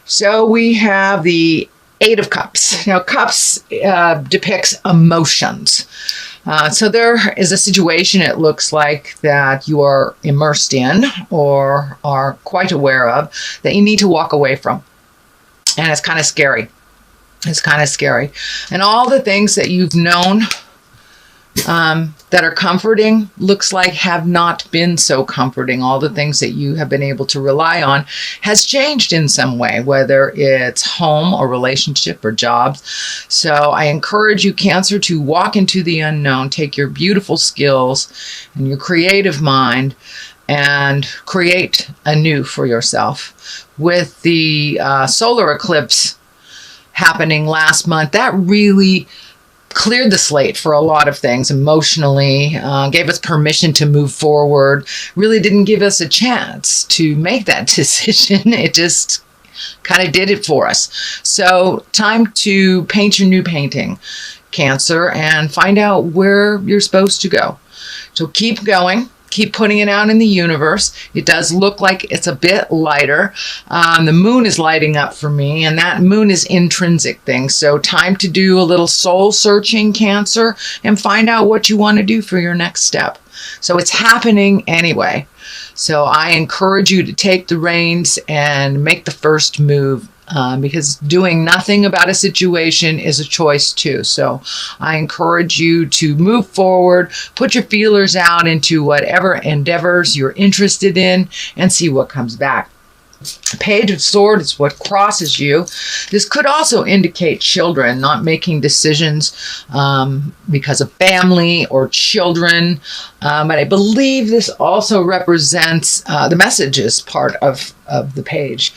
So we have the Eight of Cups. Now, Cups depicts emotions. So there is a situation, it looks like, that you are immersed in or are quite aware of that you need to walk away from. And it's kind of scary. It's kind of scary. And all the things that you've known that are comforting, looks like have not been so comforting. All the things that you have been able to rely on has changed in some way, whether it's home or relationship or jobs. So I encourage you, Cancer, to walk into the unknown, take your beautiful skills and your creative mind and create anew for yourself. With the solar eclipse happening last month, that really cleared the slate for a lot of things emotionally, gave us permission to move forward, really didn't give us a chance to make that decision. It just kind of did it for us. So time to paint your new painting, Cancer, and find out where you're supposed to go. So keep going. Keep putting it out in the universe. It does look like it's a bit lighter. The moon is lighting up for me, and that moon is intrinsic things. So time to do a little soul searching, Cancer, and find out what you want to do for your next step. So it's happening anyway. So I encourage you to take the reins and make the first move. Because doing nothing about a situation is a choice too. So I encourage you to move forward, put your feelers out into whatever endeavors you're interested in, and see what comes back. Page of Swords is what crosses you. This could also indicate children not making decisions because of family or children. But I believe this also represents the messages part of the page.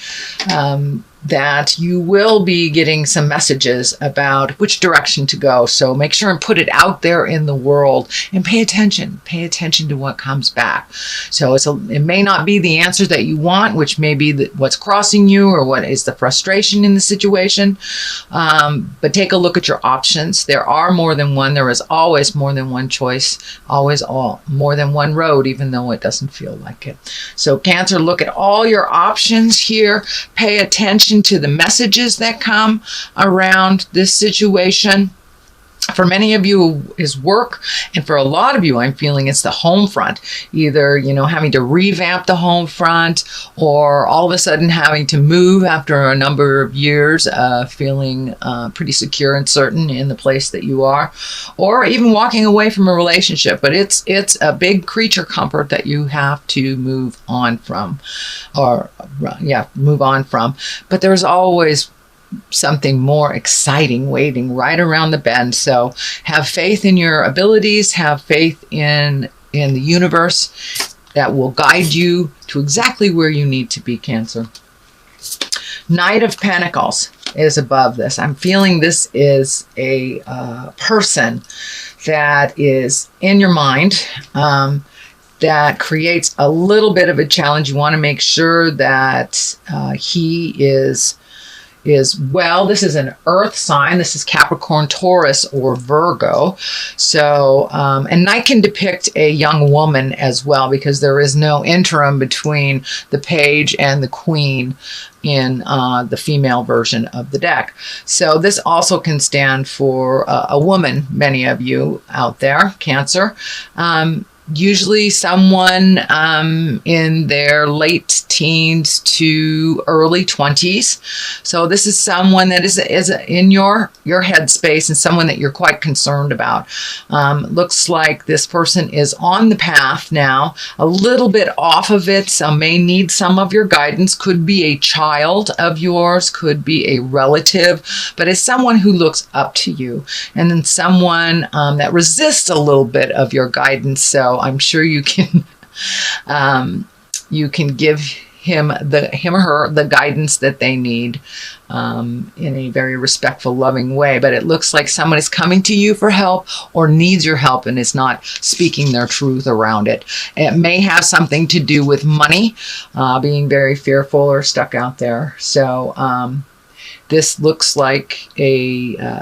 That you will be getting some messages about which direction to go. So make sure and put it out there in the world and pay attention. Pay attention to what comes back. So it may not be the answer that you want, which may be what's crossing you or what is the frustration in the situation. But take a look at your options. There are more than one. There is always more than one choice. Always more than one road, even though it doesn't feel like it. So Cancer, look at all your options here. Pay attention to the messages that come around this situation. For many of you is work, and for a lot of you, I'm feeling it's the home front. Either, having to revamp the home front, or all of a sudden having to move after a number of years, feeling pretty secure and certain in the place that you are, or even walking away from a relationship. But it's a big creature comfort that you have to move on from. But there's always something more exciting waiting right around the bend. So have faith in your abilities, have faith in the universe that will guide you to exactly where you need to be, Cancer. Knight of Pentacles is above this. I'm feeling this is a person that is in your mind, that creates a little bit of a challenge. You want to make sure that he is well. This is an earth sign. This is Capricorn, Taurus, or Virgo. So, and Knight can depict a young woman as well, because there is no interim between the page and the queen in the female version of the deck. So this also can stand for a woman, many of you out there, Cancer. Usually someone in their late teens to early 20s. So this is someone that is in your headspace and someone that you're quite concerned about. Looks like this person is on the path now, a little bit off of it, so may need some of your guidance. Could be a child of yours, could be a relative, but it's someone who looks up to you, and then someone that resists a little bit of your guidance. So I'm sure you can give him or her the guidance that they need in a very respectful, loving way. But it looks like someone is coming to you for help or needs your help and is not speaking their truth around it. It may have something to do with money, being very fearful or stuck out there. So This looks like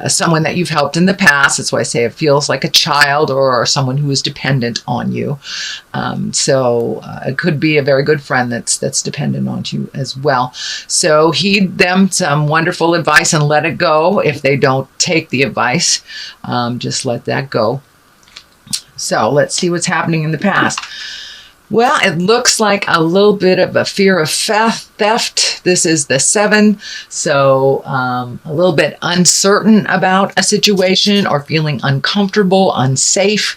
someone that you've helped in the past. That's why I say it feels like a child or someone who is dependent on you. So it could be a very good friend that's dependent on you as well. So heed them some wonderful advice and let it go. If they don't take the advice, just let that go. So let's see what's happening in the past. Well, it looks like a little bit of a fear of theft. This is the 7. So a little bit uncertain about a situation or feeling uncomfortable, unsafe,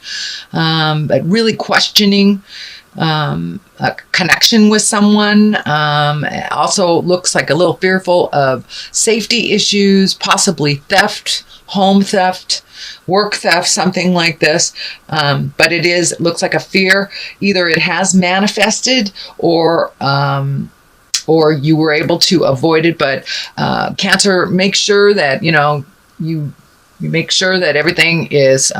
but really questioning a connection with someone. It also looks like a little fearful of safety issues, possibly theft, home theft, work theft, something like this. But it looks like a fear. Either it has manifested or you were able to avoid it. But Cancer, make sure that, you make sure that everything is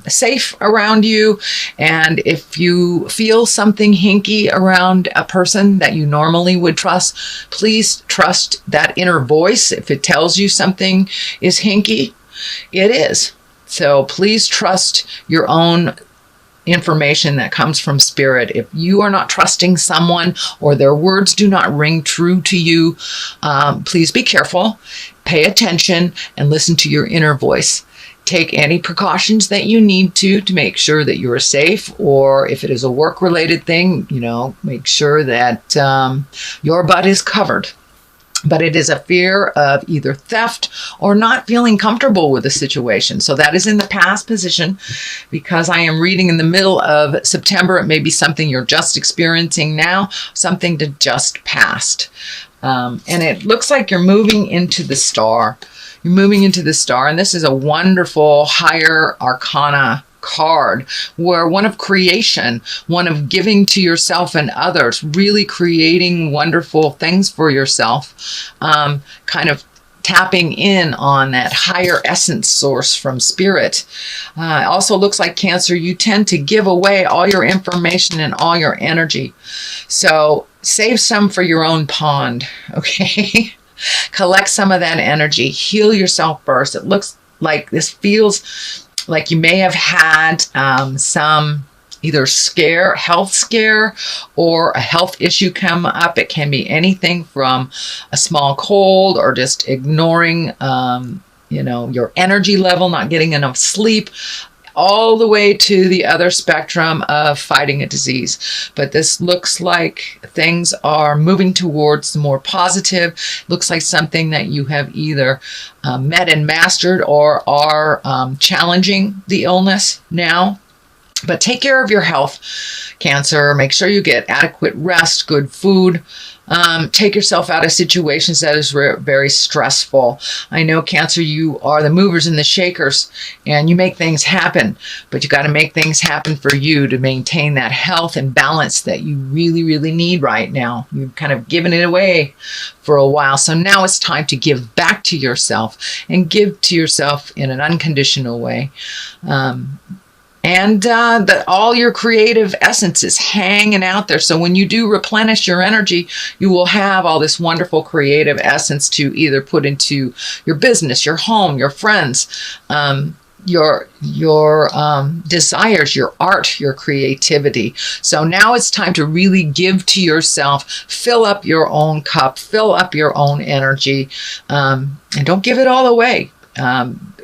safe around you. And if you feel something hinky around a person that you normally would trust, please trust that inner voice. If it tells you something is hinky, it is. So please trust your own information that comes from spirit. If you are not trusting someone or their words do not ring true to you, please be careful, pay attention, and listen to your inner voice. Take any precautions that you need to make sure that you are safe, or if it is a work-related thing, make sure that your butt is covered. But it is a fear of either theft or not feeling comfortable with the situation. So that is in the past position. Because I am reading in the middle of September, it may be something you're just experiencing now, something that just passed. And it looks like you're moving into the star. You're moving into the star, and this is a wonderful higher arcana card, where one of creation, one of giving to yourself and others, really creating wonderful things for yourself, kind of tapping in on that higher essence source from spirit. It also looks like, Cancer, you tend to give away all your information and all your energy. So save some for your own pond, okay? Collect some of that energy. Heal yourself first. It looks like this feels like you may have had some either health scare, or a health issue come up. It can be anything from a small cold or just ignoring, your energy level, not getting enough sleep, all the way to the other spectrum of fighting a disease. But this looks like things are moving towards the more positive. Looks like something that you have either met and mastered or are challenging the illness now. But take care of your health, Cancer. Make sure you get adequate rest, good food. Take yourself out of situations that is very stressful. I know, Cancer, you are the movers and the shakers, and you make things happen, but you got to make things happen for you to maintain that health and balance that you really, really need right now. You've kind of given it away for a while, so now it's time to give back to yourself, and give to yourself in an unconditional way. And that all your creative essence is hanging out there. So when you do replenish your energy, you will have all this wonderful creative essence to either put into your business, your home, your friends, your desires, your art, your creativity. So now it's time to really give to yourself, fill up your own cup, fill up your own energy, and don't give it all away.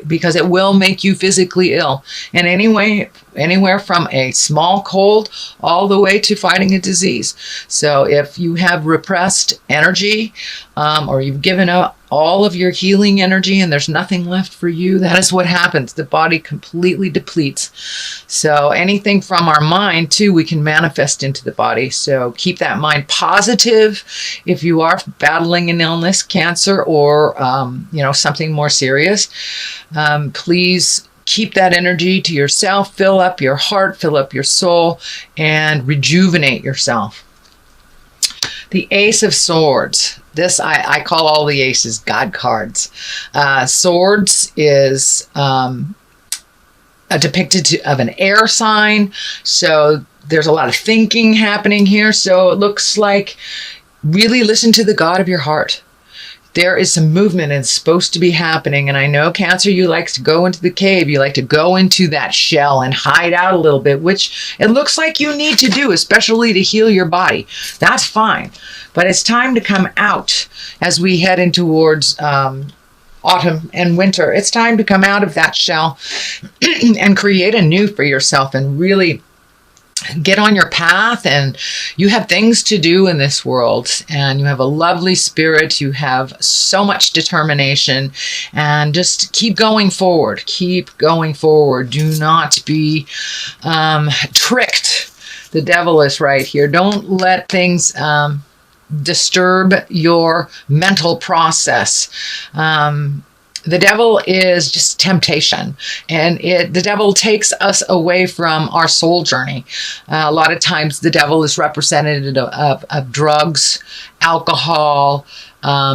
Because it will make you physically ill. And anywhere from a small cold all the way to fighting a disease. So if you have repressed energy, or you've given up all of your healing energy and there's nothing left for you, that is what happens. The body completely depletes. So anything from our mind too, we can manifest into the body. So keep that mind positive if you are battling an illness, cancer, or something more serious. Please keep that energy to yourself, fill up your heart, fill up your soul, and rejuvenate yourself. The Ace of Swords. This, I call all the aces God cards. Swords is depicted of an air sign. So there's a lot of thinking happening here. So it looks like really listen to the God of your heart. there is some movement and it's supposed to be happening. And I know, Cancer, you like to go into the cave. You like to go into that shell and hide out a little bit, which it looks like you need to do, especially to heal your body. That's fine. But it's time to come out as we head in towards autumn and winter. It's time to come out of that shell and create a new for yourself and really get on your path. And you have things to do in this world, and you have a lovely spirit. You have so much determination, and just keep going forward. Keep going forward. Do not be tricked. The devil is right here. Don't let things disturb your mental process. The devil is just temptation, and the devil takes us away from our soul journey. A lot of times the devil is represented of drugs, alcohol,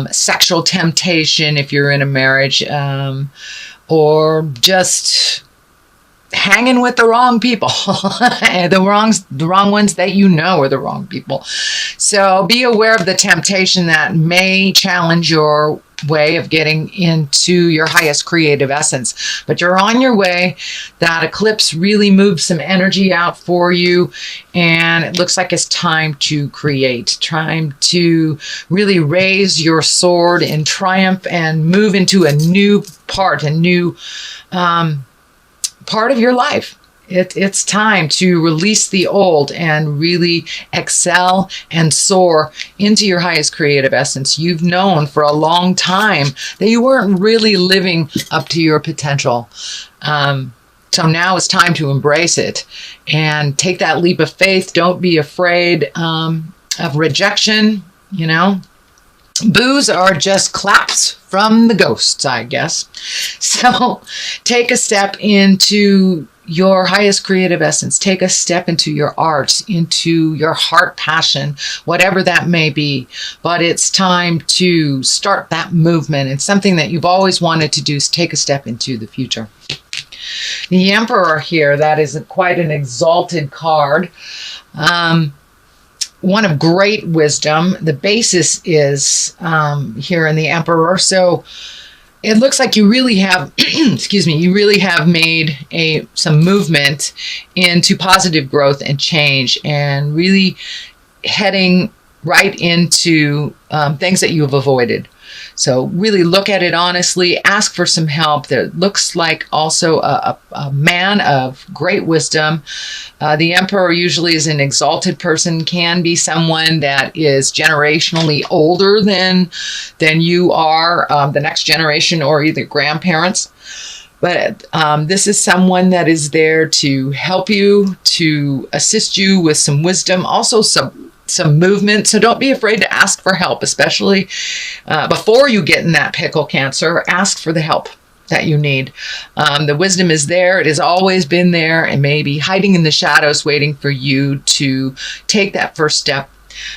sexual temptation if you're in a marriage, or just hanging with the wrong people, the wrong ones that you know are the wrong people. So be aware of the temptation that may challenge your way of getting into your highest creative essence. But you're on your way. That eclipse really moved some energy out for you, and it looks like it's time to create, time to really raise your sword in triumph and move into a new part, a new part of your life. It's time to release the old and really excel and soar into your highest creative essence. You've known for a long time that you weren't really living up to your potential. So now it's time to embrace it and take that leap of faith. Don't be afraid of rejection. You know, boos are just claps from the ghosts, I guess. So take a step into your highest creative essence. Take a step into your art, into your heart passion, whatever that may be. But it's time to start that movement. It's something that you've always wanted to do, is take a step into the future. The Emperor here, that is quite an exalted card. One of great wisdom. The basis is here in the Emperor. So it looks like you really have, excuse me, you really have made some movement into positive growth and change, and really heading right into things that you have avoided. So really look at it honestly, ask for some help. There looks like also a man of great wisdom. The Emperor usually is an exalted person, can be someone that is generationally older than you are, the next generation, or either grandparents. But this is someone that is there to help you, to assist you with some wisdom, also some movement. So don't be afraid to ask for help, especially before you get in that pickle, Cancer. Ask for the help that you need. The wisdom is there. It has always been there, and maybe hiding in the shadows, waiting for you to take that first step.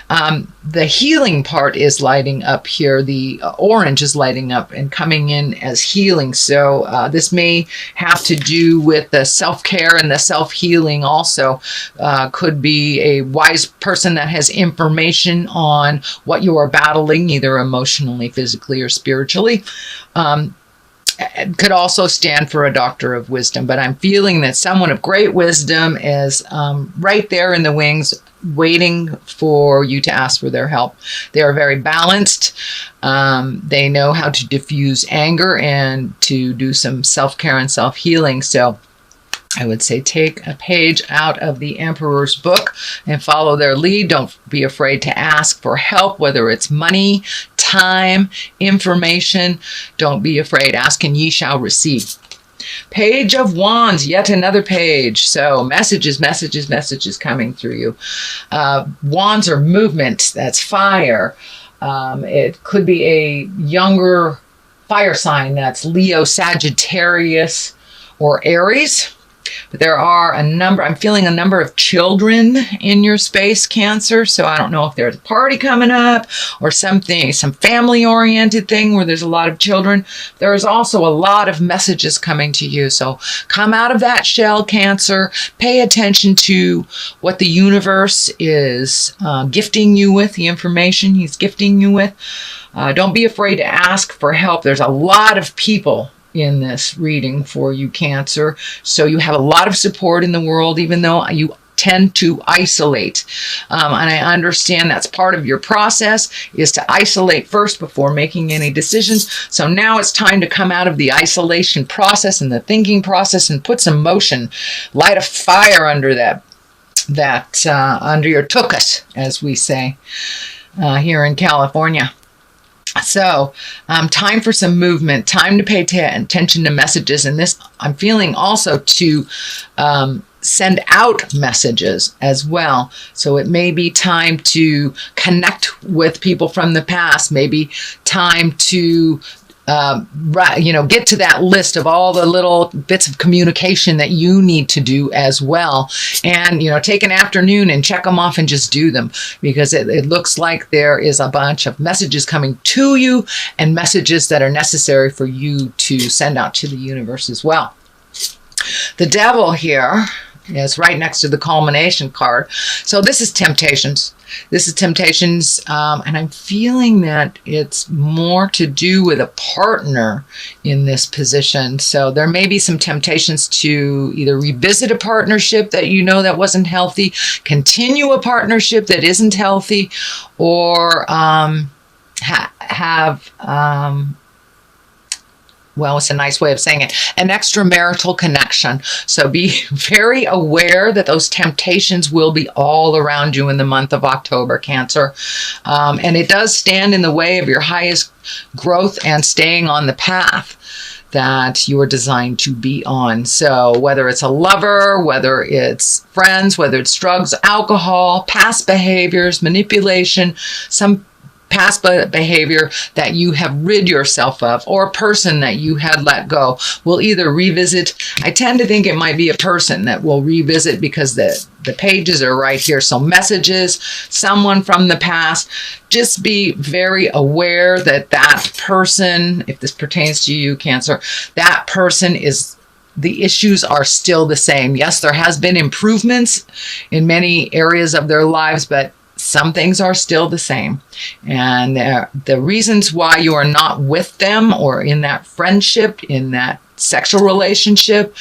The healing part is lighting up here. The orange is lighting up and coming in as healing. So this may have to do with the self-care and the self-healing also. Could be a wise person that has information on what you are battling, either emotionally, physically, or spiritually. It could also stand for a doctor of wisdom, but I'm feeling that someone of great wisdom is right there in the wings, waiting for you to ask for their help. They are very balanced. They know how to diffuse anger and to do some self-care and self-healing. So I would say take a page out of the Emperor's book and follow their lead. Don't be afraid to ask for help, whether it's money, time, information. Don't be afraid. Ask and ye shall receive. Page of Wands, yet another page. So messages coming through you. Wands are movement. That's fire. It could be a younger fire sign. That's Leo, Sagittarius, or Aries. But there are I'm feeling a number of children in your space, Cancer. So I don't know if there's a party coming up or something, some family-oriented thing where there's a lot of children. There is also a lot of messages coming to you. So come out of that shell, Cancer. Pay attention to what the universe is gifting you with, the information he's gifting you with. Don't be afraid to ask for help. There's a lot of people in this reading for you, Cancer. So you have a lot of support in the world, even though you tend to isolate. And I understand that's part of your process, is to isolate first before making any decisions. So now it's time to come out of the isolation process and the thinking process and put some motion, light a fire under under your tuchus, as we say here in California. So time for some movement, time to pay attention to messages. And this, I'm feeling also to send out messages as well. So it may be time to connect with people from the past, maybe time to get to that list of all the little bits of communication that you need to do as well. And, take an afternoon and check them off and just do them, because it looks like there is a bunch of messages coming to you and messages that are necessary for you to send out to the universe as well. The Devil here is right next to the culmination card. So this is temptations. This is temptations, and I'm feeling that it's more to do with a partner in this position. So there may be some temptations to either revisit a partnership that that wasn't healthy, continue a partnership that isn't healthy, or it's a nice way of saying it, an extramarital connection. So be very aware that those temptations will be all around you in the month of October, Cancer. And it does stand in the way of your highest growth and staying on the path that you are designed to be on. So whether it's a lover, whether it's friends, whether it's drugs, alcohol, past behaviors, manipulation, some past behavior that you have rid yourself of, or a person that you had let go, will either revisit. I tend to think it might be a person that will revisit, because the pages are right here. So messages, someone from the past. Just be very aware that person, if this pertains to you, Cancer, that person the issues are still the same. Yes, there has been improvements in many areas of their lives, but some things are still the same. And the reasons why you are not with them, or in that friendship, in that sexual relationship,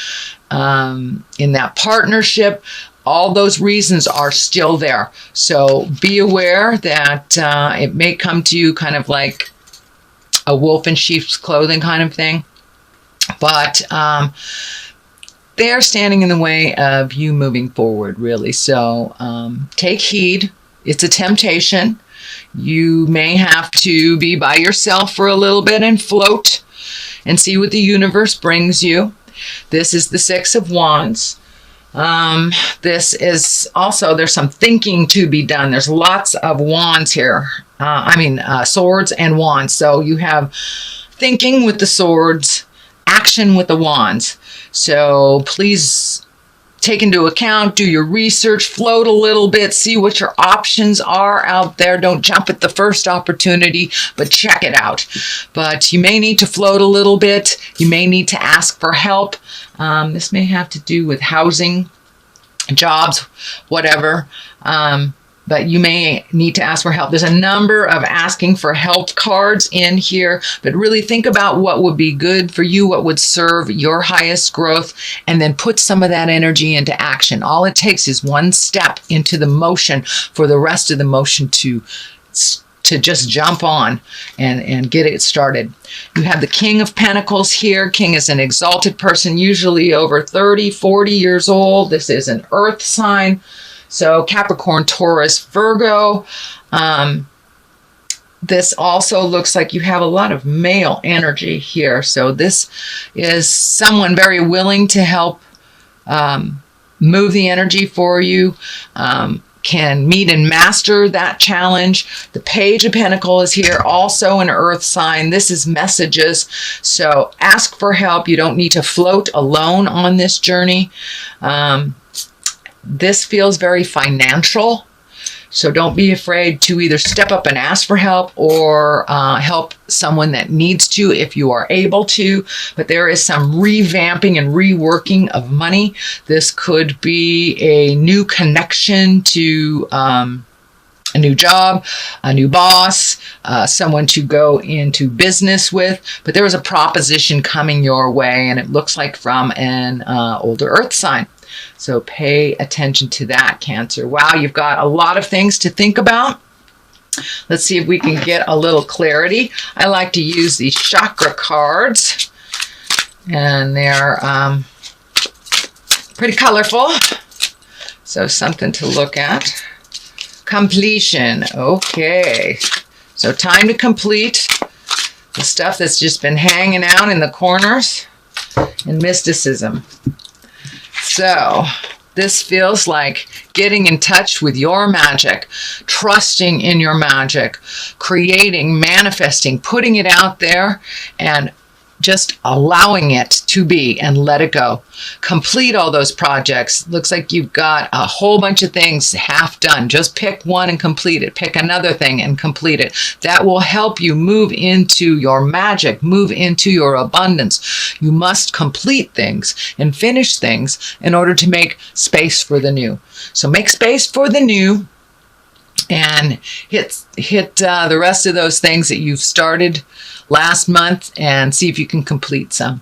in that partnership, all those reasons are still there. So be aware that it may come to you kind of like a wolf in sheep's clothing kind of thing. But they're standing in the way of you moving forward, really. So take heed. It's a temptation. You may have to be by yourself for a little bit and float and see what the universe brings you. This is the Six of Wands. This is also, there's some thinking to be done. There's lots of wands here. Swords and wands. So you have thinking with the swords, action with the wands. So please take into account, do your research, float a little bit, see what your options are out there. Don't jump at the first opportunity, but check it out. But you may need to float a little bit. You may need to ask for help. This may have to do with housing, jobs, whatever. But you may need to ask for help. There's a number of asking for help cards in here, but really think about what would be good for you, what would serve your highest growth, and then put some of that energy into action. All it takes is one step into the motion for the rest of the motion to just jump on and get it started. You have the King of Pentacles here. King is an exalted person, usually over 30, 40 years old. This is an earth sign. So Capricorn, Taurus, Virgo. This also looks like you have a lot of male energy here. So this is someone very willing to help move the energy for you. can meet and master that challenge. The Page of Pentacles is here, also an earth sign. This is messages. So ask for help. You don't need to float alone on this journey. This feels very financial. So don't be afraid to either step up and ask for help or help someone that needs to if you are able to. But there is some revamping and reworking of money. This could be a new connection to a new job, a new boss, someone to go into business with. But there is a proposition coming your way, and it looks like from an older earth sign. So pay attention to that, Cancer. Wow, you've got a lot of things to think about. Let's see if we can get a little clarity. I like to use these chakra cards, and they're pretty colorful. So something to look at. Completion. Okay. So time to complete the stuff that's just been hanging out in the corners, and mysticism. So this feels like getting in touch with your magic, trusting in your magic, creating, manifesting, putting it out there, and just allowing it to be and let it go. Complete all those projects. Looks like you've got a whole bunch of things half done. Just pick one and complete it. Pick another thing and complete it. That will help you move into your magic, move into your abundance. You must complete things and finish things in order to make space for the new. So make space for the new and hit the rest of those things that you've started last month and see if you can complete some.